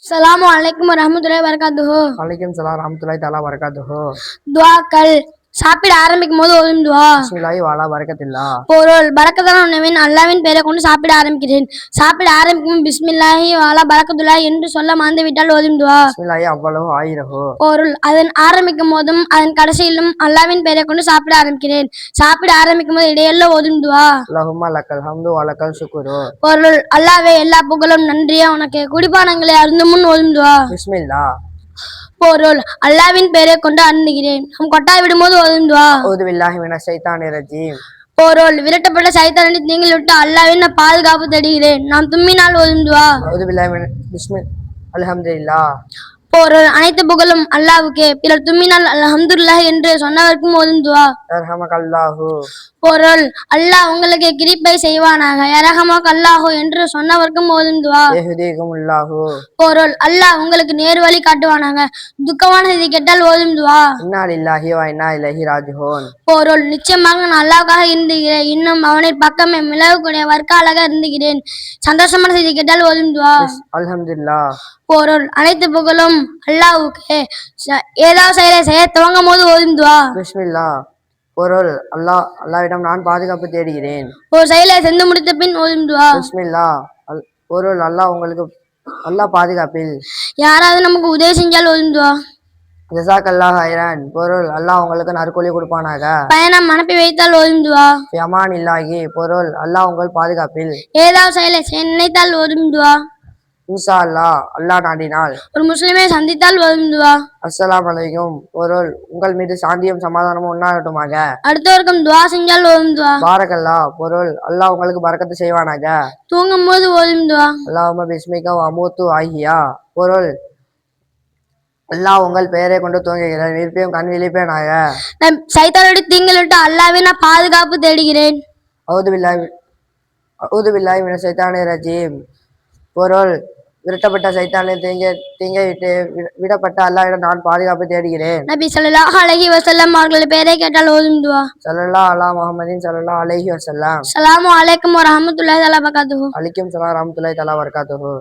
Assalamualaikum warahmatullahi wabarakatuh. வலைக்கம் சலாம் ரஹ்மத்துல்லாஹி தஆலா வரகாத்துஹு. துஆக்கள் சாப்பிட ஆரம்பிக்கும் போது ஓதும் துஆ. பிஸ்மில்லாஹி வஅலா பரக்கத்தில்லா. பொருள் பரக்கத்தான உணவின் அல்லாஹ்வின் பெயரை கொண்டு சாப்பிட ஆரம்பிக்கிறேன். சாப்பிட ஆரம்பிக்கும் பிஸ்மில்லாஹி வஅலா பரக்கத்துல்லாஹி என்று சொல்ல மறந்துவிட்டால் ஓதும் துஆ. பிஸ்மில்லாஹி அவ்வளவு ஆயிரஹு. பொருள் அதன் ஆரம்பிக்கும் போதும் அதன் கடைசியிலும் அல்லாஹ்வின் பெயரை கொண்டு சாப்பிட ஆரம்பிக்கிறேன். சாப்பிட ஆரம்பிக்கும் போது இடையெல்லாம் ஓதும் துஆ. அல்லாஹும்ம லக்கல் ஹம்து வ லக்கல் ஷுக்ரு. பொருள் அல்லாஹ்வே எல்லா புகழும் நன்றியே உனக்கு. குடிபானங்களை அருந்தும் முன் ஓதும் துஆ. பிஸ்மில்லாஹ். பொருள் அல்லாஹ்வின் பெயரை கொண்டு அருந்துகிறேன். நாம் கொட்டாய் விடும்போது ஓதும் துஆ. அஊது பில்லாஹி மினஷ் ஷைத்தானிர் ரஜீம். பொருள் விரட்டப்பட்ட சைத்தானை நீங்கள் விட்டு அல்லாஹ்வின் பாதுகாப்பு தேடுகிறேன். நாம் தும்மினால் ஓதும் துஆ. அஊது பில்லாஹி அல்ஹம்துலில்லாஹ். பொருள் அனைத்து புகழும் அல்லாஹ்வுக்கே. பிறர் தும்மினால் அல்ஹம்துலில்லாஹ் என்று சொன்னவர்க்கும் ஓதும் துஆ. யர்ஹமக்கல்லாஹு. பொருள் அல்லாஹ் உங்களுக்கு கிருபை செய்வானாக. யர்ஹமக் அல்லாஹு என்று சொன்னவர்க்கும் ஓதும் துஆ. யஹ்திகுமுல்லாஹு. பொருள் அல்லாஹ் உங்களுக்கு நேர்வழி காட்டுவானாக. துக்கமான செய்தி கேட்டால் ஓதும் துஆ. இன்னா லில்லாஹி வ இன்னா இலைஹி ராஜிஊன். பொருள் நிச்சயமாக நான் அல்லாஹ்வுக்காக இருந்துகிறேன். இன்னும் அவனின் பக்கமே மிளகக்கூடிய வர்க்காலாக இருந்துகிறேன். சந்தோஷமான செய்தி கேட்டால் ஓதும் துஆ. அல்ஹம்துலில்லாஹ். பொருள் அனைத்து புகழும் அல்லாஹ்வுக்கே. ஏதாவது செயலை செய்ய துவங்கும் போது ஓதும் துஆ. பிஸ்மில்லாஹ். பொருள் அல்லாஹ்விடம் நான் பாதுகாப்பு தேடுகிறேன். ஒரு செயலை சென்று முடித்த பின் ஓதும் துஆ. பிஸ்மில்லாஹ். பொருள் அல்லாஹ் பாதுகாப்பில். யாராவது நமக்கு உதவி செஞ்சால் ஓதும் துஆ. ஜஸாக்கல்லாஹு ஹைரன். பொருள் அல்லாஹ் உங்களுக்கு நற்கூலி கொடுப்பானாக. பயணம் அனுப்பி வைத்தால் ஓதும் துஆ. ஃபி அமானில்லாஹி. பொருள் அல்லாஹ் உங்கள் பாதுகாப்பில். ஏதாவது செயலை செய்ய நினைத்தால் ஓதும் துஆ. இன்ஷா அல்லாஹ் அல்லாஹ் நாடினால். ஒரு முஸ்லிமை சந்தித்தால் ஓதும் துஆ. அஸ்ஸலாமு அலைக்கும். பொருள் உங்கள் மீது சாந்தியும் சமாதானமும் உண்டாகட்டுமாக. அடுத்தவருக்கும் துஆ செஞ்சால் ஓதும் துஆ. பாரக்கல்லாஹ். பொருள் அல்லாஹ் உங்களுக்கு பரக்கத்து செய்வானாக. தூங்கும் போது ஓதும் துஆ. அல்லாஹும்ம பிஸ்மிக வ அமூத்து ஆஹியா. பொருள் அல்லாஹ் உங்கள் பெயரை கொண்டு தூங்குகிறேன். விருப்பியும் கண் விழிப்பேனாக. நான் சைத்தானுடைய தீங்கில் விட்டு அல்லாஹ்வின் பாதுகாப்பு தேடுகிறேன். அஊது பில்லாஹி மினஷ் ஷைத்தானிர் ரஜீம். பொருள் விரட்டப்பட்ட சைத்தானை தீங்கை விட்டு விடப்பட்ட அல்லாஹ்விடம் நான் பாதுகாப்பு தேடுகிறேன். நபி ஸல்லல்லாஹு அலைஹி வஸல்லம் அவர்கள் பெயரை கேட்டால் ஓதும் துஆ. ஸல்லல்லாஹு அலா முஹம்மதின் ஸல்லல்லாஹு அலைஹி வஸல்லம். அஸ்ஸலாமு அலைக்கும் வரஹ்மத்துல்லாஹி வபரகாத்துஹு. அலைக்கும் ஸலாம் ரஹ்மத்துல்லாஹி தஆலா வபரகாத்துஹு.